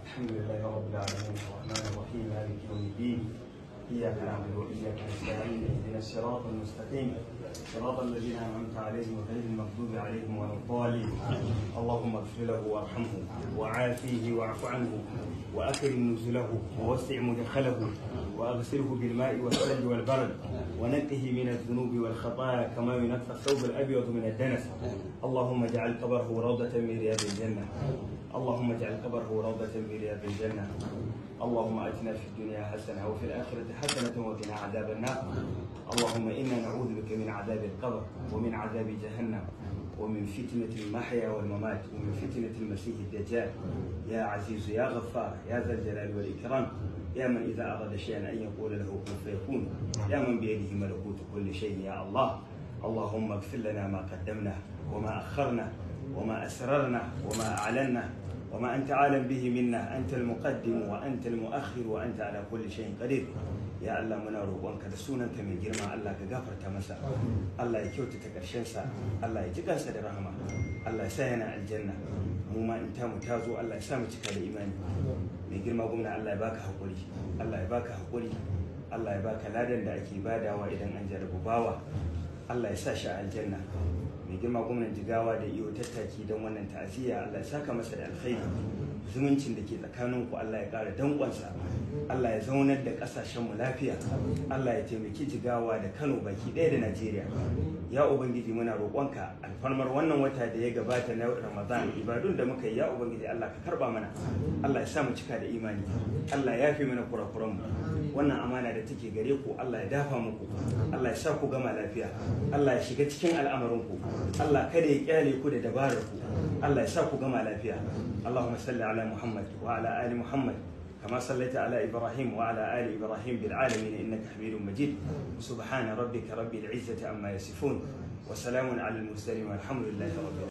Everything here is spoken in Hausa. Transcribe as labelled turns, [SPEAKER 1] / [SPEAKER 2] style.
[SPEAKER 1] الحمد لله رب العالمين الرحمن الرحيم مالك يوم الدين اياك نعبد واياك نستعين اهدنا الصراط المستقيم صراط الذين انعمت عليهم غير المغضوب عليهم ولا الضالين. اللهم اغفر له وارحمه وعافيه واعف عنه واكرم نزله ووسع مدخله واغسله بالماء والثلج والبرد ونقه من الذنوب والخطايا كما ينقى الثوب الابيض من الدنس. اللهم اجعل قبره روضة من رياض الجنة. اللهم اجعل قبره روضة من رياض الجنة. اللهم اتنا في الدنيا حسنة وفي الآخرة حسنة وقنا عذاب النار. اللهم انا نعوذ بك من عذاب القبر ومن عذاب جهنم ومن فتنة المحيا والممات ومن فتنة المسيح الدجال. يا عزيز يا غفار يا ذا الجلال والإكرام، يا من إذا أراد شيئا أن يقول له كن فيكون، يا من بيده ملكوت كل شيء يا الله. اللهم اغفر لنا ما قدمنا وما أخرنا وما أسررنا وما أعلنا وما أنت عالم به منا. أنت المقدم وأنت المؤخر وأنت على كل شيء قدير. يا الله muna roƙonka da sunanka mai girma Allah ka gafarta masa, Allah ya kyautata ƙarshensa, Allah ya ji kansa da rahama, Allah ya sa yana aljanna. mu ma in tamu ta zo Allah ya sa mu cika da imani. mai girma gwamna Allah ya baka haƙuri, Allah ya baka haƙuri, Allah ya baka ladan da ake badawa idan an jarabu bawa, Allah ya sa shi a aljanna. mai girma gwamnan Jigawa da iyo tattaki don wannan ta'aziyya Allah ya saka masa da alkhairi. zumuncin da ke tsakaninku Allah ya ƙara danƙonsa, Allah ya zaunar da ƙasashenmu lafiya, Allah ya taimaki Jigawa da Kano baki ɗaya da Najeriya. ya Ubangiji muna roƙonka alfarmar wannan wata da ya gabata na Ramadan, ibadun da muka yi ya Ubangiji Allah ka karɓa mana, Allah ya sa mu cika da imani, Allah ya yafe mana kurakuranmu. wannan amana da take gare ku Allah ya dafa muku, Allah ya sa ku gama lafiya, Allah ya shiga cikin al'amarinku, Allah kada ya kyale ku da dabarar ku, Allah ya sa ku gama lafiya. Allahumma salli ala Muhammad wa ala ali Muhammad كما صليت على إبراهيم وعلى آل إبراهيم بالعالمين إنك حميد مجيد. سبحان ربك رب العزة عما يصفون وسلام على المرسلين والحمد لله رب العالمين.